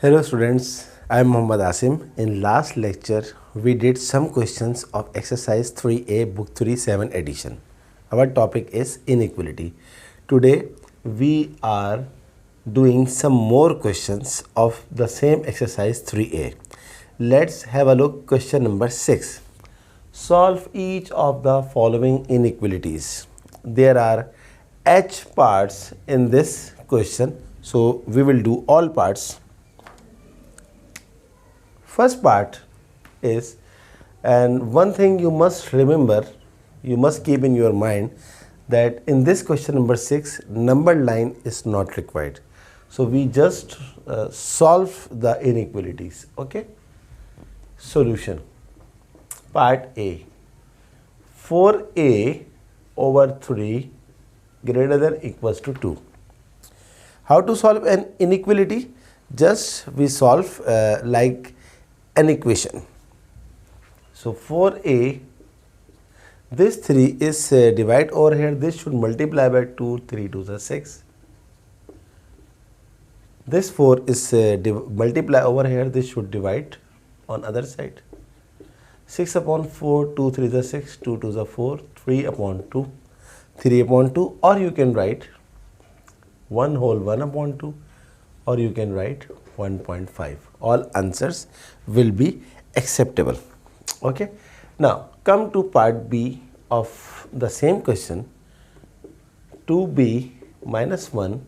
Hello students, I am Muhammad Asim. In last lecture, we did some questions of exercise 3A book 3 7 edition. Our topic is inequality. Today, we are doing some more questions of the same exercise 3A. Let's have a look question number 6. Solve each of the following inequalities. There are h parts in this question, so we will do all parts. First part is, and one thing you must remember, you must keep in your mind that in this question number 6, numbered line is not required. So we just solve the inequalities. Okay. Solution. Part A. 4a over 3 greater than equals to 2. How to solve an inequality? Just we solve like an equation. So 4a, this 3 is divide over here, this should multiply by 2, 3 to the 6. This 4 is multiply over here, this should divide on other side. 6 upon 4, 2 3 the 6, 2 to the 4, 3 upon 2, 3 upon 2, or you can write 1 whole 1 upon 2, or you can write 1.5. All answers will be acceptable. Okay. Now come to part B of the same question. 2b minus 1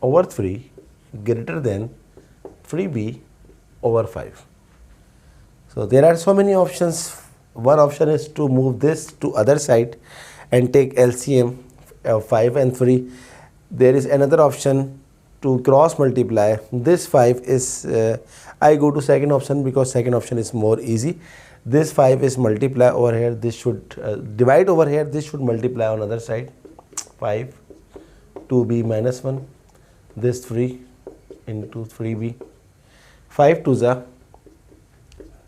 over 3 greater than 3b over 5. So there are so many options. One option is to move this to other side and take LCM of 5 and 3. There is another option to cross multiply. This 5 is I go to second option because second option is more easy. This 5 is multiply over here, this should divide over here, this should multiply on other side. 5 2b minus 1, this 3 into 3b, 5 2s are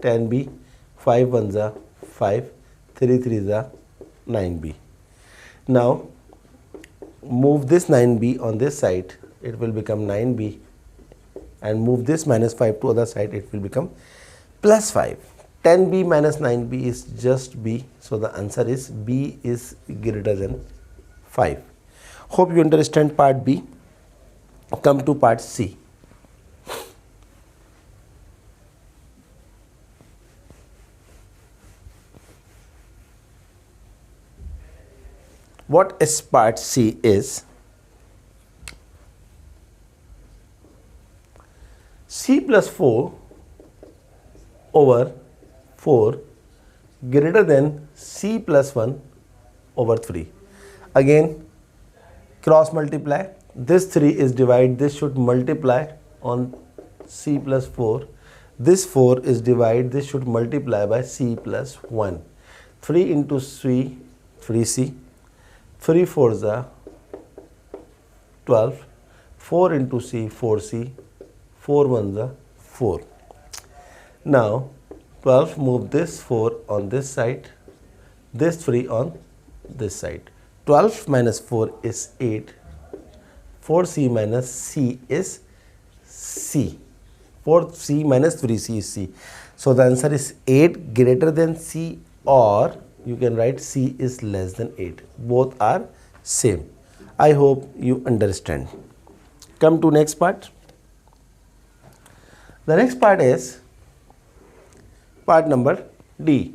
10b, 5 1s are 5, 3 3s are 9b. Now move this 9b on this side, it will become 9b, and move this minus 5 to other side, it will become plus 5. 10b minus 9b is just b, so the answer is b is greater than 5. Hope you understand part B. Come to part C. What is part C is, c plus 4 over 4 greater than c plus 1 over 3. Again cross multiply. This 3 is divide, this should multiply on c plus 4. This 4 is divide, this should multiply by c plus 1. 3 into c, 3c. 3 4s are 12. 4 into c, 4c. 4 1s are 4. Now 12, move this 4 on this side, this 3 on this side. 12 minus 4 is 8. 4c minus c is c. 4c minus 3c is c. So the answer is 8 greater than c, or you can write c is less than 8. Both are same. I hope you understand. Come to next part. The next part is part number D.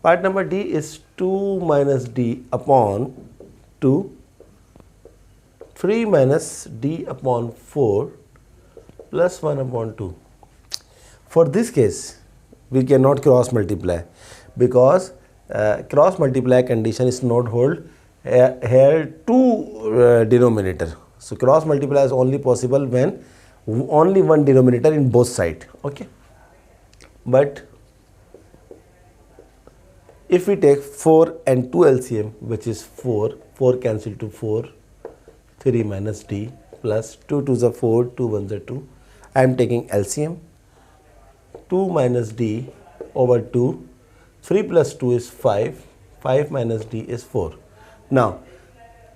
Part number D is 2 minus d upon 2, 3 minus d upon 4 plus 1 upon 2. For this case, we cannot cross multiply because cross multiply condition is not hold here two denominator. So cross multiply is only possible when only one denominator in both sides. Okay. But if we take 4 and 2 LCM, which is 4, 4 cancel to 4, 3 minus d plus 2 2s are 4, 2 1s are 2. I am taking LCM. 2 minus d over 2, 3 plus 2 is 5, 5 minus d is 4. Now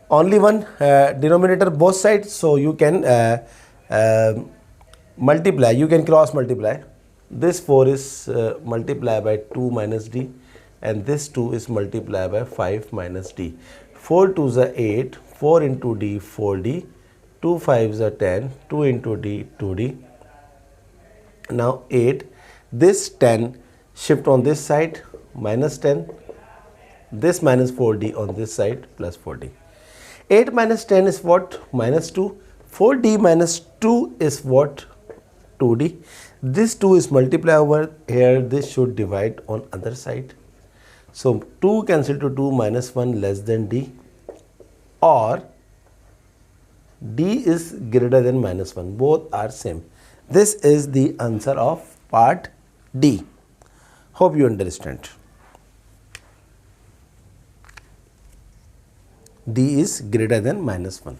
only one denominator both sides, so you can multiply, you can cross multiply. This 4 is multiplied by 2 minus d, and this 2 is multiplied by 5 minus d. 4 2s are 8, 4 into d 4d, 2 5s are 10, 2 into d 2d. Now 8, this 10 shift on this side, minus 10, this minus 4d on this side, plus 4d. 8 minus 10 is what? Minus 2. 4d minus 2 is what? 2d. This 2 is multiplied over here, this should divide on other side. So 2 cancel to 2, minus 1 less than d, or d is greater than minus 1. Both are same. This is the answer of part D. Hope you understand. D is greater than minus 1.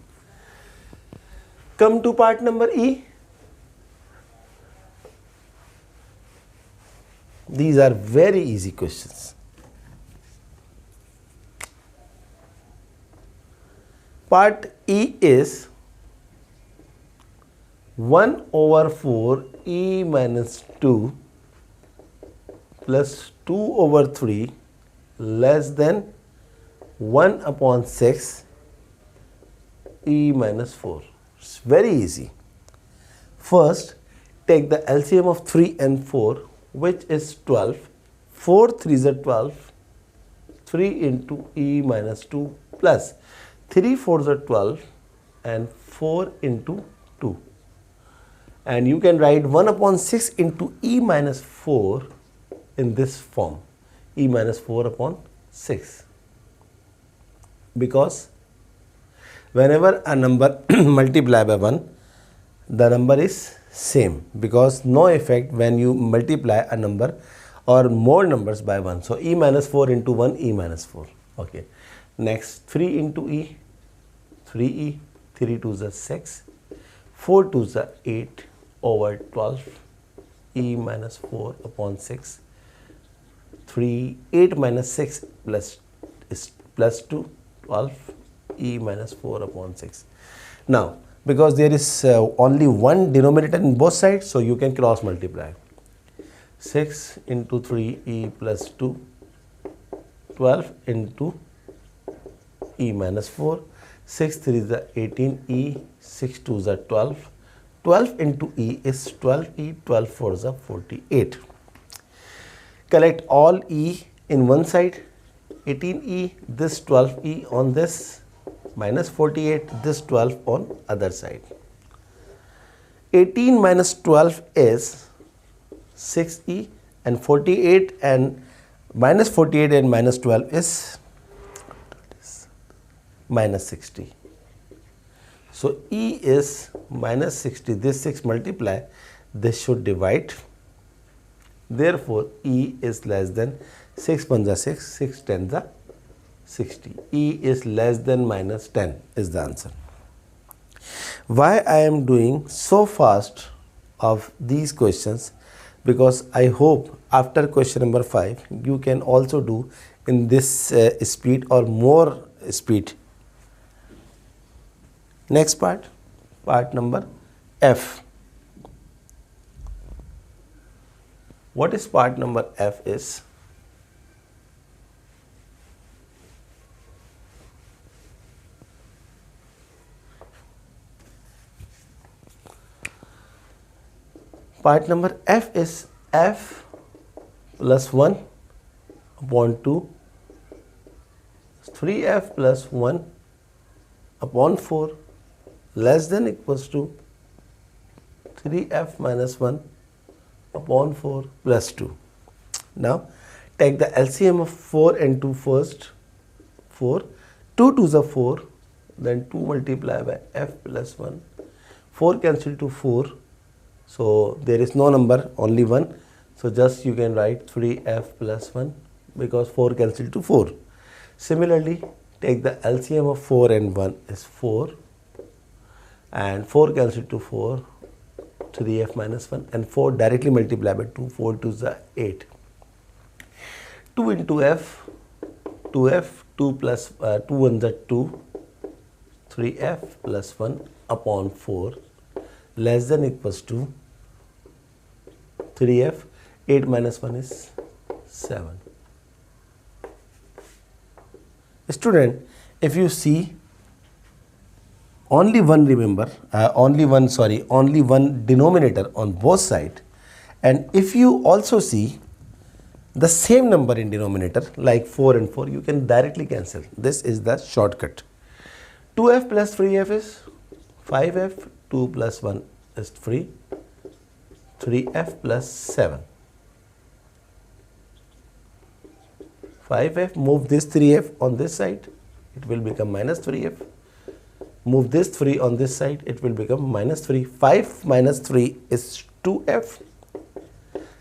Come to part number E. These are very easy questions. Part E is 1 over 4 e minus 2 plus 2 over 3 less than 1 upon 6 e minus 4. It's very easy. First, take the LCM of 3 and 4, which is 12. 4 3s are 12. 3 into e minus 2 plus 3 4s are 12 and 4 into 2. And you can write 1 upon 6 into e minus 4 in this form, e minus 4 upon 6. Because whenever a number multiply by 1, the number is same, because no effect when you multiply a number or more numbers by 1. So e minus 4 into 1, e minus 4. Okay. Next, 3 into e, 3e, 3 2s are 6, 4 2s are 8 over 12, e minus 4 upon 6. 8 minus 6 plus is plus 2, 12, e minus 4 upon 6. Now, because there is only one denominator in both sides, so you can cross multiply. 6 into 3 e plus 2, 12 into e minus 4, 6 3 is 18 e, 6 2 is 12, 12 into e is 12 e, 12 4 is 48. Collect all e in one side, 18e, this 12e on this, minus 48, this 12 on other side. 18 minus 12 is 6e, and 48 and minus 48 and minus 12 is minus 60. So e is minus 60, this 6 multiply, this should divide. Therefore, e is less than 6 1s are 6, 6 10s are 60. E is less than minus 10 is the answer. Why I am doing so fast of these questions? Because I hope after question number 5 you can also do in this speed or more speed. Next part, part number F. What is part number F is? Part number F is f plus 1 upon 2, 3f plus 1 upon 4 less than equals to 3f minus 1 upon 4 plus 2. Now take the LCM of 4 and 2 first. 4, 2 2s are 4, then 2 multiplied by f plus 1. 4 cancel to 4, so there is no number, only 1. So just you can write 3f plus 1 because 4 cancel to 4. Similarly, take the LCM of 4 and 1 is 4, and 4 cancel to 4, 3f minus 1, and 4 directly multiply by 2, 4 2s are 8. 2 into f, 2f, 2 plus 2 1s are 2, 3f plus 1 upon 4 less than equals to 3f, 8 minus 1 is 7. Student, if you see only one denominator on both sides, and if you also see the same number in denominator like 4 and 4, you can directly cancel. This is the shortcut. 2f plus 3f is 5f, 2 plus 1 is 3, 3f plus 7. 5f, move this 3f on this side, it will become minus 3f. Move this 3 on this side, it will become minus 3. 5 minus 3 is 2f.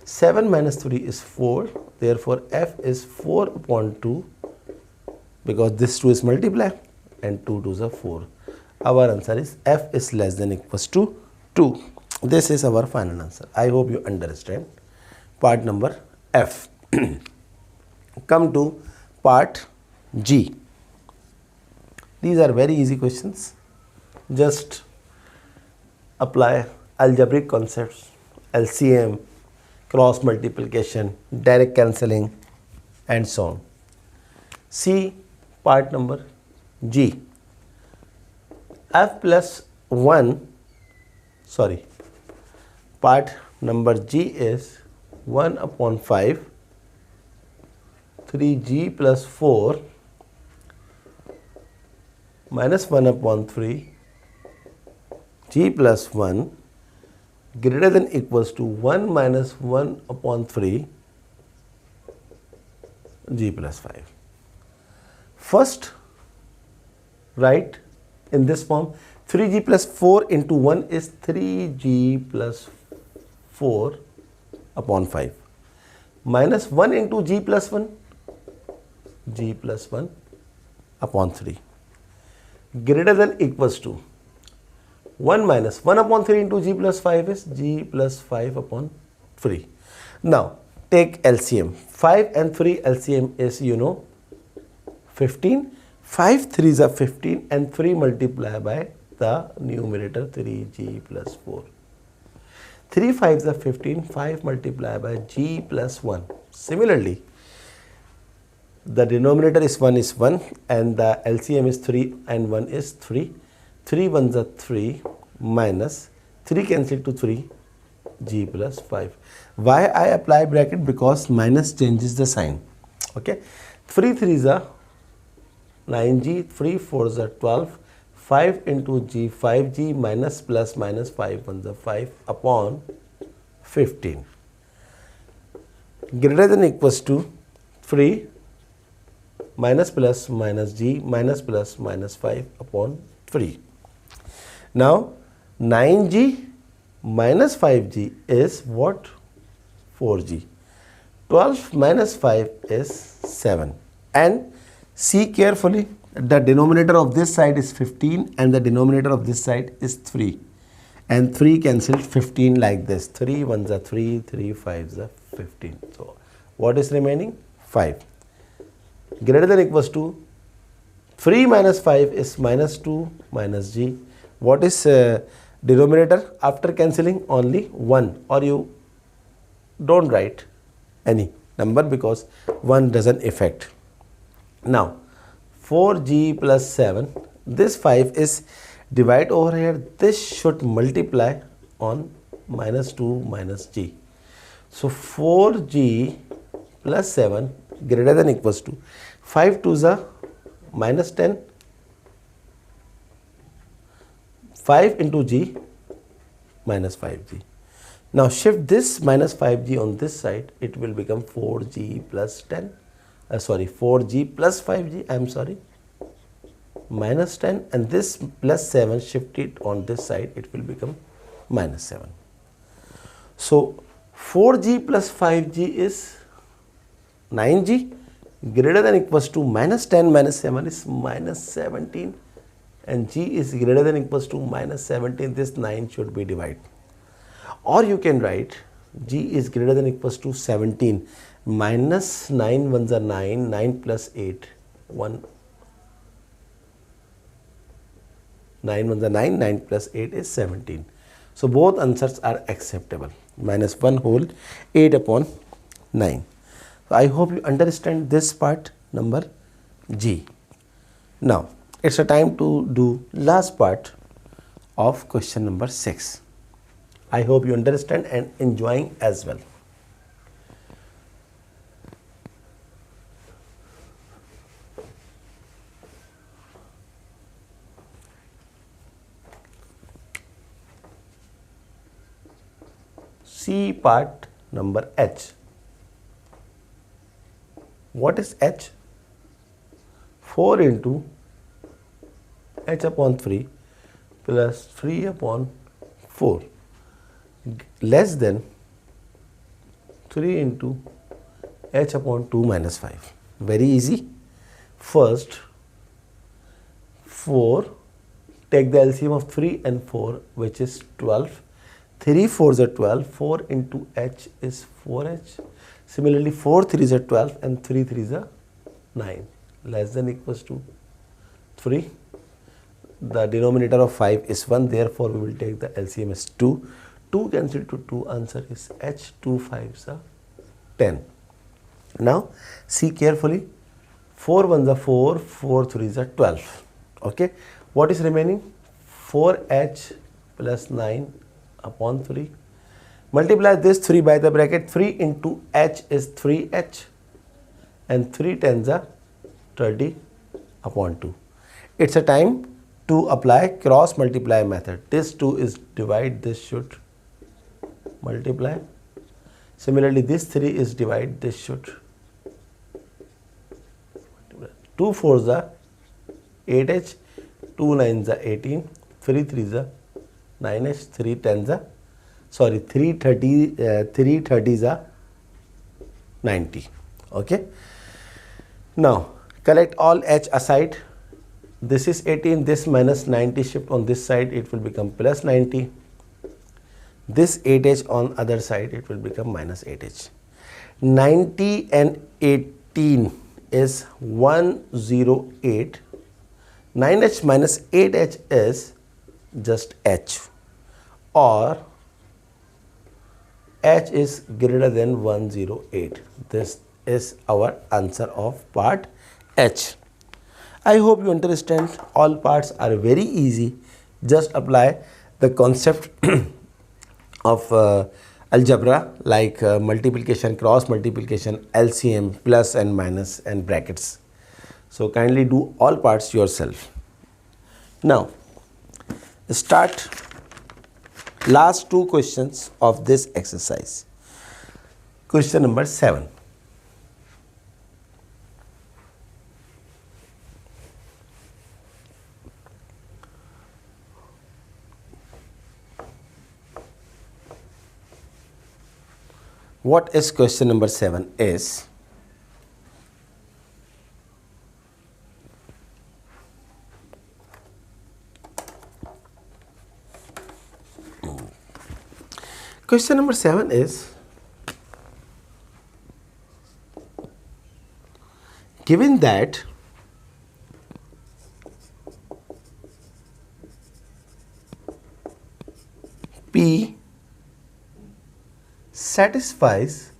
7 minus 3 is 4. Therefore, f is 4 upon 2 because this 2 is multiply and 2 2s are 4. Our answer is f is less than equals to 2. This is our final answer. I hope you understand part number F. Come to part G. These are very easy questions. Just apply algebraic concepts, LCM, cross multiplication, direct cancelling, and so on. See part number G. Part number G is 1 upon 5, 3g plus 4 minus 1 upon 3, g plus 1 greater than equals to 1 minus 1 upon 3, g plus 5. First, write in this form. 3g plus 4 into 1 is 3g plus 4 upon 5 minus 1 into g plus 1, g plus 1 upon 3 greater than equals to 1 minus 1 upon 3 into g plus 5 is g plus 5 upon 3. Now take LCM. 5 and 3 LCM is 15. 5 3s are 15 and 3 multiply by the numerator 3g plus 4. 3 5s are 15, 5 multiply by g plus 1. Similarly, the denominator is 1 and the LCM is 3 and 1 is 3. 3 1s are 3 minus 3 cancel to 3, g plus 5. Why I apply bracket? Because minus changes the sign. Okay, 3 3s are 9g, 3 4s are 12, 5 into g, 5g minus plus minus 5 1s are 5 upon 15 greater than equals to 3 minus plus minus g minus plus minus 5 upon 3. Now 9g minus 5g is what? 4g. 12 minus 5 is 7. And see carefully, the denominator of this side is 15 and the denominator of this side is 3. And 3 cancelled 15 like this. 3 1s are 3, 3 5s are 15. So what is remaining? 5. Greater than equals to 3 minus 5 is minus 2 minus g. What is denominator after cancelling? Only 1, or you don't write any number because 1 doesn't affect. Now 4g plus 7, this 5 is divide over here, this should multiply on minus 2 minus g. So 4g plus 7 greater than equals to 5 2s are minus 10, 5 into g minus 5g. Now shift this minus 5g on this side, it will become 4g plus 10. 4g plus 5g, minus 10, and this plus 7, shift it on this side, it will become minus 7. So 4g plus 5g is 9g, greater than equals to minus 10 minus 7 is minus 17, and g is greater than equals to minus 17. This 9 should be divided. Or you can write g is greater than equals to 17. Minus 9 1s are 9, 9 plus 8, 1. 9 1s are 9, 9 plus 8 is 17. So both answers are acceptable. Minus 1 whole 8 upon 9. So I hope you understand this part number G. Now it's a time to do last part of question number 6. I hope you understand and enjoying as well. C part number H. What is H? 4 into H upon 3 plus 3 upon 4 less than 3 into H upon 2 minus 5. Very easy. First 4, take the LCM of 3 and 4, which is 12. 3 4s are 12, 4 into H is 4H. Similarly 4 3s are 12 and 3 3s are 9, less than equals to 3. The denominator of 5 is 1, therefore we will take the LCM as 2. 2 cancel to 2, answer is H. 2 5s are 10. Now see carefully, 4 1s are 4, 4 3s are 12. Okay, what is remaining? 4H plus 9 upon 3. Multiply this 3 by the bracket. 3 into H is 3H and 3 tens are 30 upon 2. It's a time to apply cross multiply method. This 2 is divide, this should multiply. Similarly this 3 is divide, this should multiply. 2 4s are 8H, 2 9s are 18, 3 3s are 9H, 3 10s are 3 30s are 90. Okay. Now collect all H aside. This is 18, this minus 90 shift on this side, it will become plus 90. This 8H on other side, it will become minus 8H. 90 and 18 is 108. 9H minus 8H is just H, or H is greater than 108. This is our answer of part H. I hope you understand. All parts are very easy. Just apply the concept of algebra like multiplication, cross multiplication, LCM, plus and minus and brackets. So kindly do all parts yourself. Now start last 2 questions of this exercise. Question number 7. What is question number 7 is, question number 7 is, given that P satisfies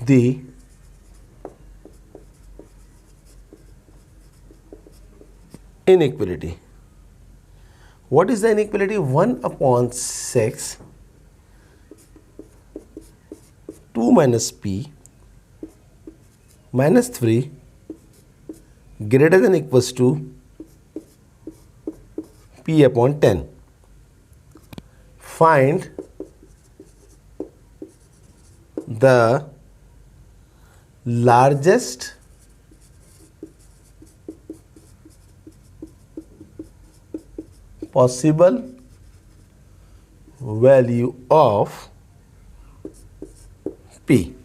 the inequality. What is the inequality? 1 upon 6 2 minus P minus 3 greater than equals to P upon 10. Find the largest possible value of P.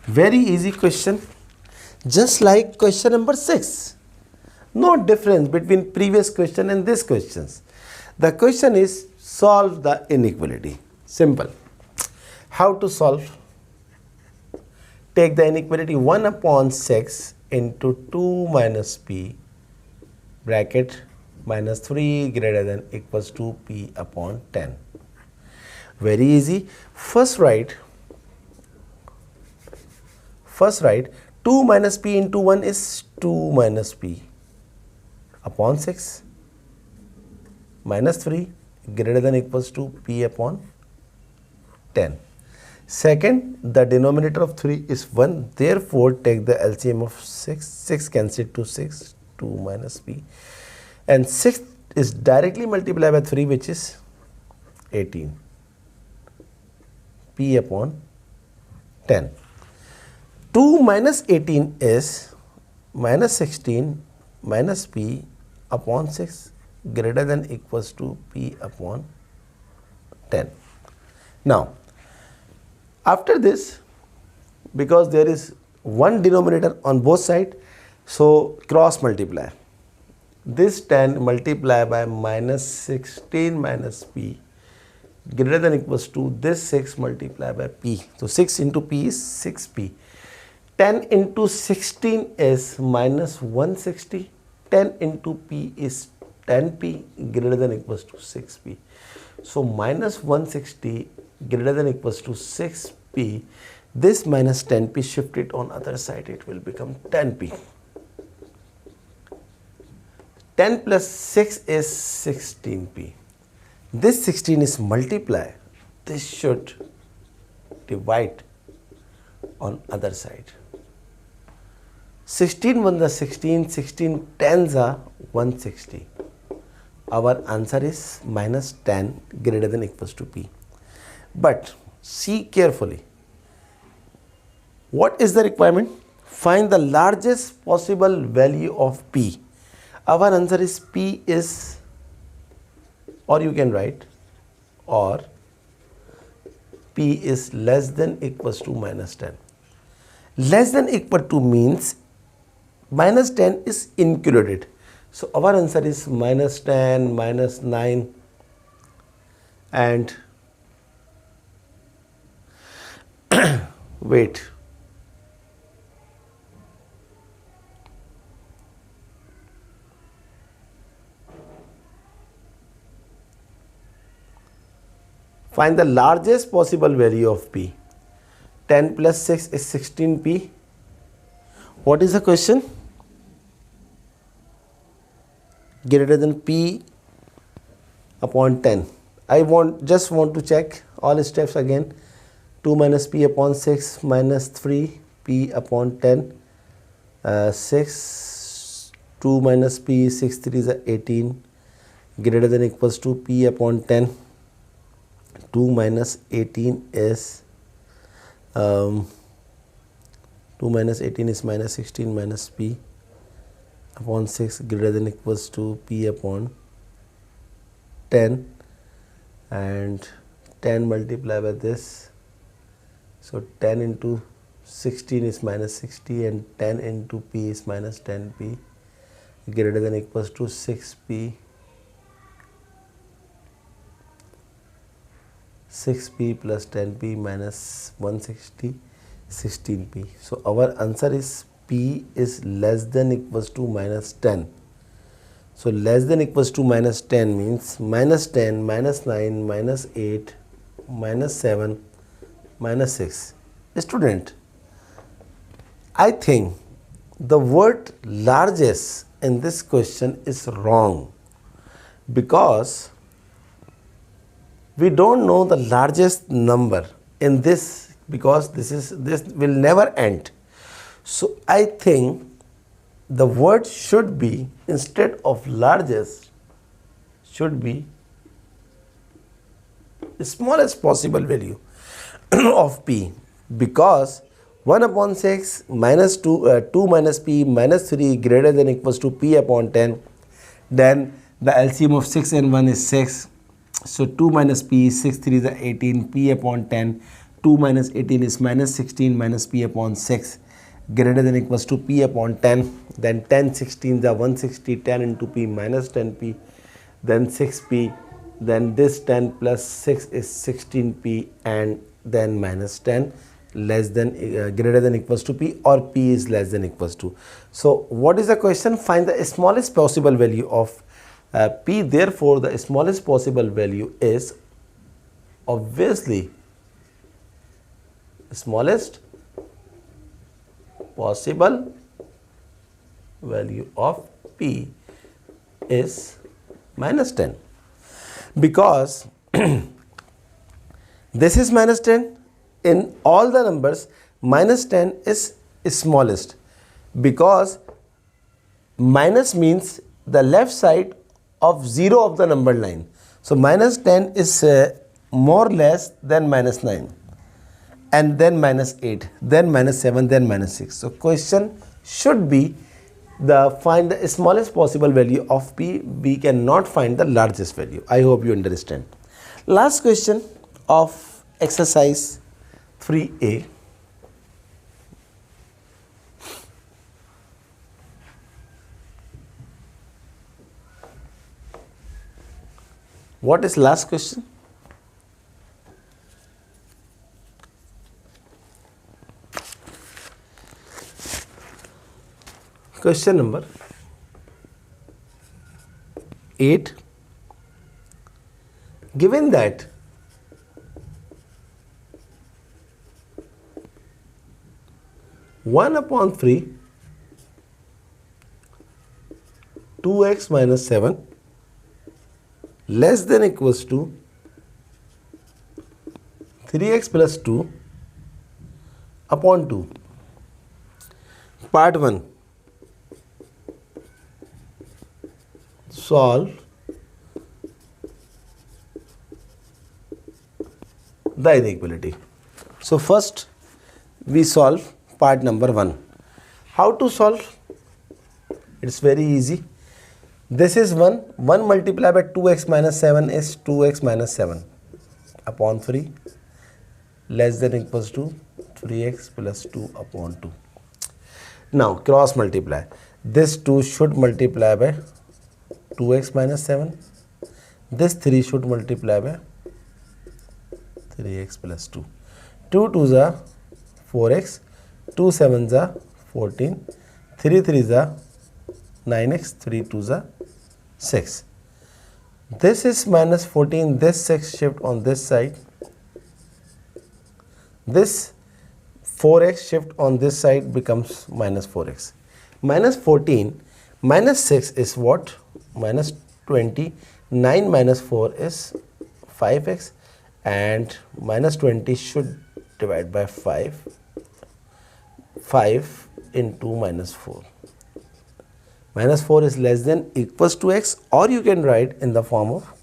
Very easy question, just like question number 6. No difference between previous question and this questions. The question is solve the inequality. Simple. How to solve? Take the inequality 1 upon 6 into 2 minus P bracket minus 3 greater than equals to p upon 10. Very easy. First write 2 minus p into 1 is 2 minus p upon 6 minus 3 greater than equals to p upon 10. Second, the denominator of 3 is 1, therefore take the LCM of 6. 6 cancelled to 6, 2 minus p, and 6 is directly multiplied by 3, which is 18, p upon 10. 2 minus 18 is minus 16 minus p upon 6 greater than equals to p upon 10. Now, after this, because there is one denominator on both sides, so cross multiply. This 10 multiply by minus 16 minus p greater than equals to this 6 multiply by p. So 6 into p is 6p. 10 into 16 is minus 160. 10 into p is 10p greater than equals to 6p. So minus 160 greater than equals to 6p. This minus 10p, shift it on other side, it will become 10p. 10 plus 6 is 16p. This 16 is multiply. This should divide on other side. 16 1s are 16, 16 10s are 160. Our answer is minus 10 greater than equals to p. But see carefully. What is the requirement? Find the largest possible value of p. Our answer is p is, or you can write, or p is less than equals to minus 10. Less than equal to means minus 10 is included. So our answer is minus 10, minus 9, and wait. Find the largest possible value of p. 10 plus 6 is 16p. What is the question? Greater than p upon 10. I just want to check all steps again. 2 minus p upon 6 minus 3 p upon 10. 6, 2 minus p, 6 3 is 18, greater than equals to p upon 10. 2 minus 18 is 2 minus 18 is minus 16 minus p upon 6 greater than equals to p upon 10, and 10 multiplied by this. So 10 into 16 is minus 60, and 10 into p is minus 10p greater than equals to 6p. 6p plus 10p minus 160, 16p. So our answer is p is less than equals to minus 10. So less than equals to minus 10 means minus 10, minus 9, minus 8, minus 7, minus 6. Student, I think the word largest in this question is wrong, because we don't know the largest number in this, because this will never end. So I think the word should be, instead of largest, should be the smallest possible value of p, because 1 upon 6 minus 2 minus p minus 3 greater than equals to p upon 10. Then the LCM of 6 and 1 is 6. So 2 minus p, 6 3 is 18, p upon 10. 2 minus 18 is minus 16 minus p upon 6 greater than equals to p upon 10. Then 10 16 is 160, 10 into p minus 10p, then 6p, then this 10 plus 6 is 16p, and then minus 10. less than greater than equals to p, or p is less than equals to. So what is the question? Find the smallest possible value of p. Therefore the smallest possible value is obviously smallest possible value of p is minus 10, because this is minus 10. In all the numbers, minus 10 is smallest, because minus means the left side of 0 of the number line. So minus 10 is more or less than minus 9, and then minus 8, then minus 7, then minus 6. So question should be find the smallest possible value of p. We cannot find the largest value. I hope you understand. Last question of exercise 3a. What is last question? Question number 8. Given that one upon 3 2x minus 7 less than equals to 3x plus 2 upon 2. Part 1. Solve the inequality. So first we solve part number 1. How to solve? It's very easy. This is 1. 1 multiplied by 2x minus 7 is 2x minus 7 upon 3 less than equals to 3x plus 2 upon 2. Now cross multiply. This 2 should multiply by 2x minus 7. This 3 should multiply by 3x plus 2. 2 2s are 4x, 2 7s are 14, 3 3s are 9x, 3 2s are 6. This is minus 14, this 6 shift on this side. This 4x shift on this side becomes minus 4x. Minus 14 minus 6 is what? Minus 20. 9 minus 4 is 5x, and minus 20 should divide by 5. 5 into minus 4. Minus 4 is less than equals to x, or you can write in the form of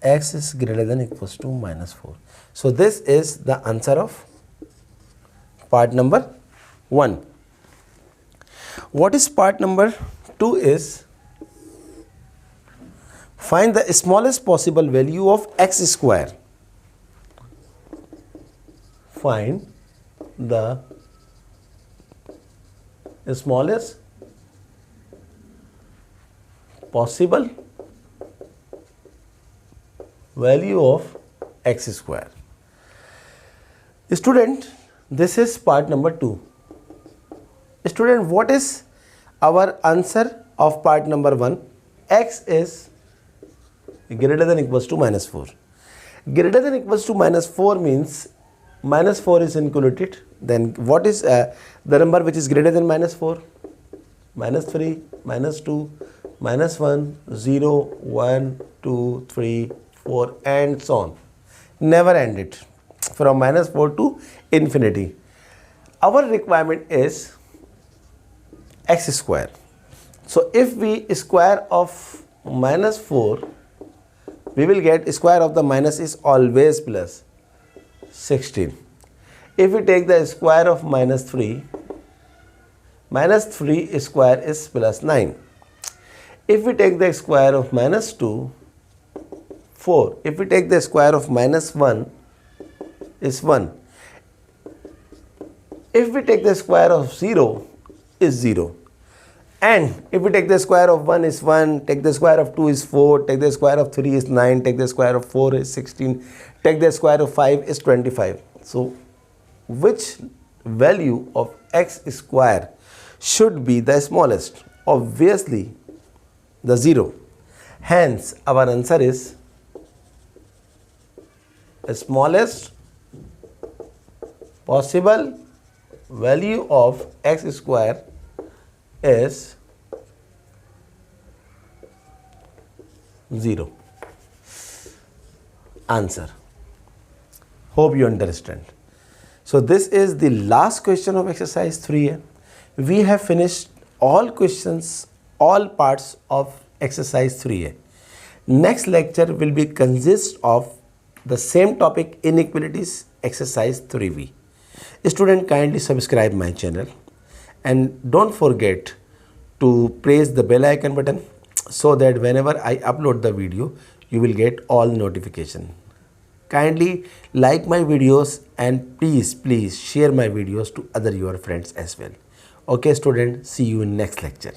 x is greater than equals to minus 4. So this is the answer of part number 1. What is part number 2 is find the smallest possible value of x square. Find the smallest possible value of x square. Student, this is part number 2. Student, what is our answer of part number 1? X is greater than equals to minus 4. Greater than equals to minus 4 means minus 4 is included. Then what is the number which is greater than minus 4? Minus 3, minus 2, minus 1, 0, 1, 2, 3, 4, and so on. Never end it. From minus 4 to infinity. Our requirement is x square. So if we square of minus 4, we will get square of the minus is always plus 16. If we take the square of minus 3 square is plus 9. If we take the square of minus 2, 4. If we take the square of minus 1 is 1. If we take the square of 0 is 0. And if we take the square of 1 is 1, take the square of 2 is 4, take the square of 3 is 9, take the square of 4 is 16, take the square of 5 is 25. So which value of x square should be the smallest? Obviously, the 0. Hence, our answer is the smallest possible value of x square is 0. Answer. Hope you understand. So this is the last question of exercise 3A. We have finished all questions, all parts of exercise 3A. Next lecture will be consist of the same topic, inequalities, exercise 3B. Student, kindly subscribe my channel and don't forget to press the bell icon button so that whenever I upload the video, you will get all notification. Kindly like my videos and please share my videos to other your friends as well. Okay student, see you in next lecture.